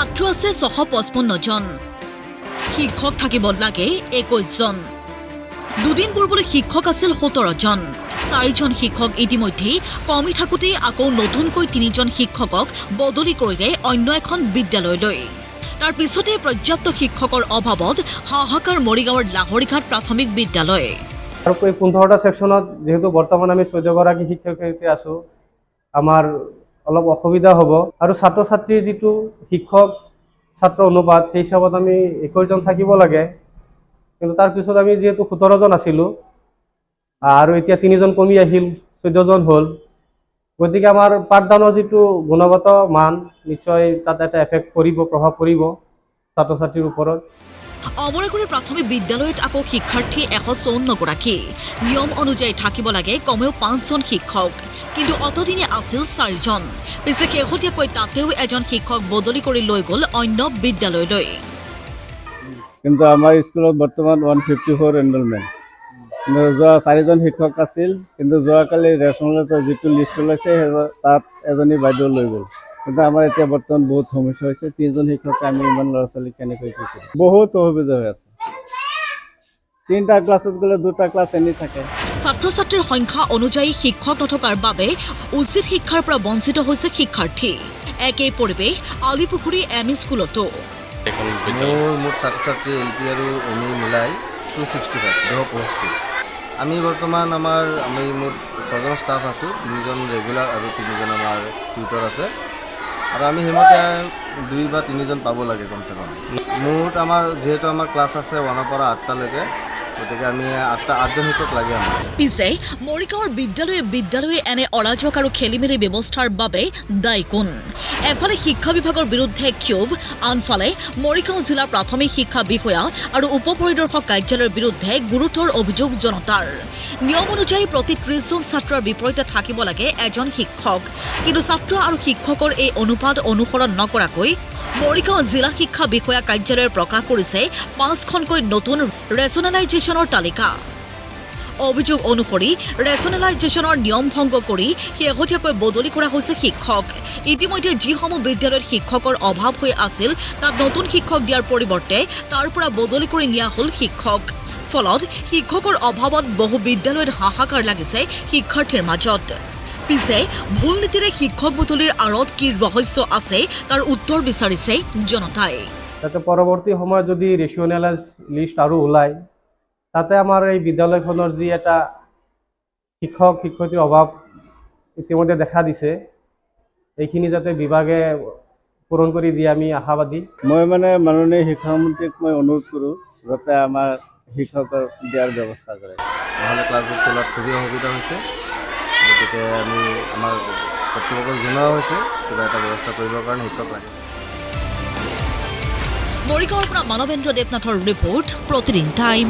ছাত্ৰ আছে 655 জন, শিক্ষক থাকিব লাগে 21 জন। দুদিন পূৰ্বলৈ শিক্ষক আছিল 17 জন। 4 জন শিক্ষক ইতিমধ্যে কমি থাকোঁতে আকৌ নতুনকৈ 3 জন শিক্ষকক বদলি কৰিলে অন্য এখন বিদ্যালয়লৈ। তাৰ পিছতে পৰ্যাপ্ত শিক্ষকৰ অভাৱত হাহাকাৰ মৰিগাঁৱৰ লাহৰীঘাট প্ৰাথমিক বিদ্যালয়। আৰু 15টা সেকশনত যেহেতু বৰ্তমান আমি 14 গৰাকী শিক্ষক আছো, আমাৰ অলপ অসুবিধা হ'ব। আৰু ছাত্ৰ ছাত্ৰীৰ যিটো শিক্ষক ছাত্ৰ অনুপাত সেই হিচাপত আমি 21 জন থাকিব লাগে, কিন্তু তাৰ পিছত আমি যেহেতু 17 জন আছিলোঁ আৰু এতিয়া 3 জন কমি আহিল, 14 জন হ'ল। গতিকে আমাৰ পাঠদানৰ যিটো গুণগত মান নিশ্চয় তাত এটা এফেক্ট পৰিব, প্ৰভাৱ পৰিব ছাত্ৰ ছাত্ৰীৰ ওপৰত। অমৰাগুৰি প্ৰাথমিক বিদ্যালয়ত আকৌ শিক্ষাৰ্থী 154 গৰাকী। নিয়ম অনুযায়ী থাকিব লাগে কমেও 5 জন শিক্ষক, কিন্তু অতদিনে আছিল 4 জন। পিছে শেহতীয়াকৈ তাতেও এজন শিক্ষক বদলি কৰি লৈ গ'ল অন্য বিদ্যালয়লৈ। কিন্তু আমাৰ স্কুলত বৰ্তমান 154 এনৰলমেণ্ট। যোৱা 4 জন শিক্ষক আছিল, কিন্তু যোৱাকালি ৰেচনেলৰ যিটো লিষ্ট ওলাইছে তাত এজনী বাইদেউ লৈ গ'ল। কিন্তু আমাৰ এতিয়া বৰ্তমান বহুত সমস্যা হৈছে, 3 জন শিক্ষকে আমি ইমান ল'ৰা ছোৱালীক কেনেকৈ কি কৰিম, বহুত অসুবিধা হৈ আছে। 3টা ক্লাছত গ'লে 2টা ক্লাছ এনেই থাকে। ছাত্ৰ ছাত্ৰীৰ সংখ্যা অনুযায়ী শিক্ষক নথকাৰ বাবে উচিত শিক্ষাৰ পৰা বঞ্চিত হৈছে শিক্ষাৰ্থী। একেই পৰিৱেশ আলিপুখুৰী এম ই স্কুলতো। মোৰ ছাত্ৰ ছাত্ৰী LP আৰু ME মিলাই 265 পোষ্ট। আমি বৰ্তমান আমি মুঠ 6 জন ষ্টাফ আছোঁ, 3 জন ৰেগুলাৰ আৰু 3 জন আমাৰ টিউটৰ আছে। আৰু আমি সেইমতে 2 বা 3 জন পাব লাগে কমচে কম। মুঠ আমাৰ যিহেতু আমাৰ ক্লাছ আছে 1ৰ পৰা 8টালৈকে, গতিকে আমি 8 জন শিক্ষক লাগে আমাৰ। পিছে মৰিগাঁৱৰ বিদ্যালয়ে এনে অৰাজক আৰু খেলিমেলি ব্যৱস্থাৰ বাবে দায়ী কোন? এফালে শিক্ষা বিভাগৰ বিৰুদ্ধে ক্ষোভ, আনফালে মৰিগাঁও জিলা প্ৰাথমিক শিক্ষা বিষয়া আৰু উপ পৰিদৰ্শক কাৰ্যালয়ৰ বিৰুদ্ধে গুৰুতৰ অভিযোগ জনতাৰ। নিয়ম অনুযায়ী প্ৰতি 30 জন ছাত্ৰৰ বিপৰীতে থাকিব লাগে এজন শিক্ষক, কিন্তু ছাত্ৰ আৰু শিক্ষকৰ এই অনুপাত অনুসৰণ নকৰাকৈ মৰিগাঁও জিলা শিক্ষা বিষয়া কাৰ্যালয়ে প্ৰকাশ কৰিছে 5খনকৈ নতুন ৰেচনেলাইজেশ্যনৰ তালিকা। অভিযোগ অনুসৰি ৰেচনেলাইজেশ্যনৰ নিয়ম ভংগ কৰি শেহতীয়াকৈ বদলি কৰা হৈছে শিক্ষক। ইতিমধ্যে যিসমূহ বিদ্যালয়ত শিক্ষকৰ অভাৱ হৈ আছিল তাত নতুন শিক্ষক দিয়াৰ পৰিৱৰ্তে তাৰ পৰা বদলি কৰি নিয়া হ'ল শিক্ষক। ফলত শিক্ষকৰ অভাৱত বহু বিদ্যালয়ত হাহাকাৰ লাগিছে শিক্ষাৰ্থীৰ মাজত। পিছে ভুল নীতিৰে শিক্ষক বদলিৰ আঁৰত কি ৰহস্য আছে তাৰ উত্তৰ বিচাৰিছে জনতাই। যাতে পৰৱৰ্তী সময়ত যদি ৰেচনেলাইজ লিষ্ট আৰু ওলায়, তাতে আমাৰ এই বিদ্যালয়খনৰ যি এটা শিক্ষক শিক্ষয়িত্ৰীৰ অভাৱ ইতিমধ্যে দেখা দিছে, এইখিনি যাতে বিভাগে পূৰণ কৰি দিয়ে আমি আশাবাদী। মই মাননীয় শিক্ষামন্ত্ৰীক মই অনুৰোধ কৰোঁ যাতে আমাৰ শিক্ষকৰ দিয়াৰ ব্যৱস্থা কৰে। নহ'লে ক্লাছবোৰ চলোৱাত খুবেই অসুবিধা হৈছে। গতিকে আমাৰ কৰ্তৃপক্ষক জনোৱা হৈছে কিবা এটা ব্যৱস্থা কৰিবৰ কাৰণে শিক্ষক লাগে। মৰিগাঁৱৰ পৰা মানৱেন্দ্ৰ দেৱনাথৰ ৰিপৰ্ট, প্ৰতিদিন টাইম।